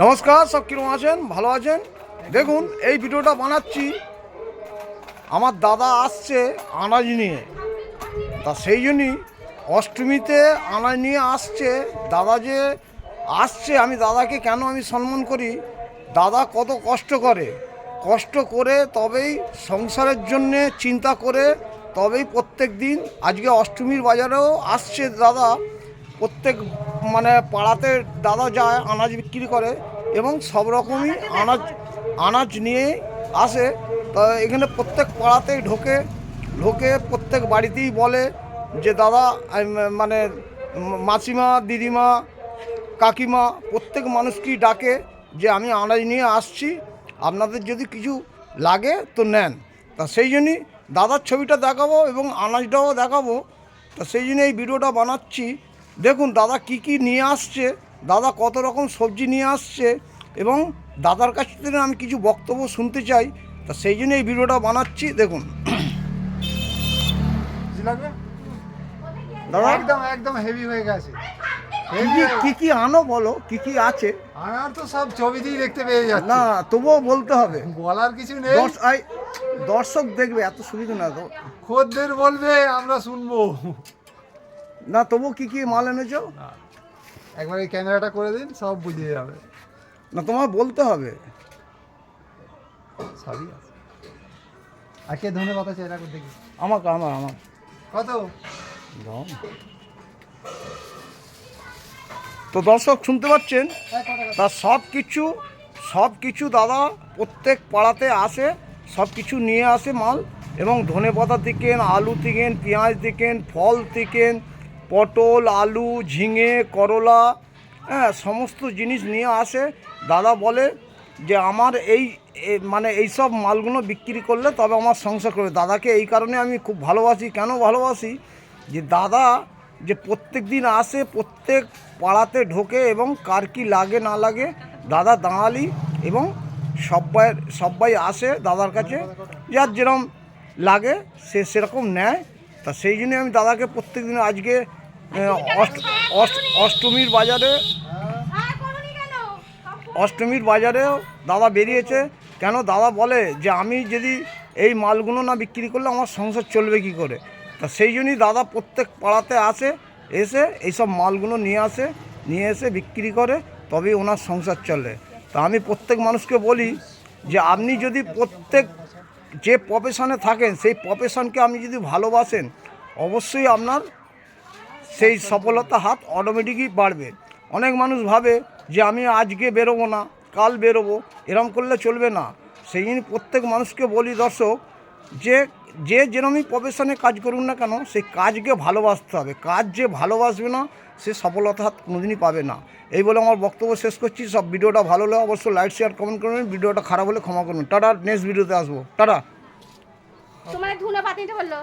নমস্কার, সব কিরকম আছেন? ভালো আছেন? দেখুন এই ভিডিওটা বানাচ্ছি, আমার দাদা আসছে আনাজ নিয়ে। তা সেই জন্যই অষ্টমীতে আনাজ নিয়ে আসছে। দাদা যে আসছে, আমি দাদাকে কেন আমি সম্মান করি, দাদা কত কষ্ট করে তবেই সংসারের জন্যে চিন্তা করে তবেই প্রত্যেক দিন, আজকে অষ্টমীর বাজারেও আসছে দাদা। প্রত্যেক পাড়াতে দাদা যায় আনাজ বিক্রি করে এবং সব রকমই আনাজ নিয়ে আসে। তা এখানে প্রত্যেক পাড়াতেই ঢোকে প্রত্যেক বাড়িতেই বলে যে দাদা মাসিমা, দিদিমা, কাকিমা প্রত্যেক মানুষকেই ডাকে যে আমি আনাজ নিয়ে আসছি, আপনাদের যদি কিছু লাগে তো নেন। তা সেই জন্যই দাদার ছবিটা দেখাবো এবং আনাজটাও দেখাবো। তা সেই জন্য এই ভিডিওটা বানাচ্ছি। দেখুন দাদা কি নিয়ে আসছে, দাদা কত রকম সবজি নিয়ে আসছে এবং দাদার কাছ থেকে আমি কিছু বক্তব্য শুনতে চাই। তা সেই জন্য এই ভিডিওটা বানাচ্ছি। দেখুন দাদা একদম একদম হেভি হয়ে গেছে। কি আনো বলো, কি আছে? আনার তো সব ছবিতেই দেখতে পেয়ে যাচ্ছে, না তবুও বলতে হবে, বলার কিছু নেই। দর্শক দেখবে, এত সুবিধা না তো। খদ্দের বলবে, আমরা শুনবো। না তবুও কি মাল এনেছো? একবার এই ক্যামেরাটা করে দিন, সব বুঝে যাবে। না তোমার বলতে হবে। সবই আছে। আর কে ধনে কথা চাই রাখো দেখি। আমার কত? তো দর্শক শুনতে পাচ্ছেন, তা সব কিছু দাদা প্রত্যেক পাড়াতে আসে, সব কিছু নিয়ে আসে মাল। এবং ধনেপাতা থেকে, আলু থেকে, পেঁয়াজ থেকে, ফল থেকে, পটল, আলু, ঝিঙে, করলা, হ্যাঁ সমস্ত জিনিস নিয়ে আসে। দাদা বলে যে আমার এই সব মালগুলো বিক্রি করলে তবে আমার সংসার করবে। দাদাকে এই কারণে আমি খুব ভালোবাসি। কেন ভালোবাসি? যে দাদা যে প্রত্যেক দিন আসে, প্রত্যেক পাড়াতে ঢোকে এবং কার কি লাগে না লাগে দাদা দাঁড়ালি এবং সবাই আসে দাদার কাছে, যার যেরকম লাগে সে সেরকম নেয়। তা সেই জন্য আমি দাদাকে প্রত্যেক দিন, আজকে অষ্টমীর বাজারেও দাদা বেরিয়েছে। কেন দাদা বলে যে আমি যদি এই মালগুলো না বিক্রি করলে আমার সংসার চলবে কি করে। তা সেই জন্যই দাদা প্রত্যেক পাড়াতে এসে এইসব মালগুলো নিয়ে এসে বিক্রি করে, তবেই ওনার সংসার চলে। তা আমি প্রত্যেক মানুষকে বলি যে আপনি যদি প্রত্যেক যে প্রফেশনে থাকেন সেই প্রফেশনকে আপনি যদি ভালোবাসেন, অবশ্যই আপনার সেই সফলতা হাত অটোমেটিকই বাড়বে। অনেক মানুষ ভাবে যে আমি আজকে বেরোবো না, কাল বেরোবো, এরম করলে চলবে না। সেই জন্য প্রত্যেক মানুষকে বলি দর্শক, যে যেরকমই প্রফেশনে কাজ করুন না কেন, সেই কাজকে ভালোবাসতে হবে। কাজ যে ভালোবাসবে না, সে সফলতা হাত কোনোদিনই পাবে না। এই বলে আমার বক্তব্য শেষ করছি। সব ভিডিওটা ভালো হলে অবশ্যই লাইক, শেয়ার, কমেন্ট করবেন। ভিডিওটা খারাপ হলে ক্ষমা করুন। টাটা, নেক্সট ভিডিওতে আসবো। টাটা। তোমার ধুনা পাতিটা বললো।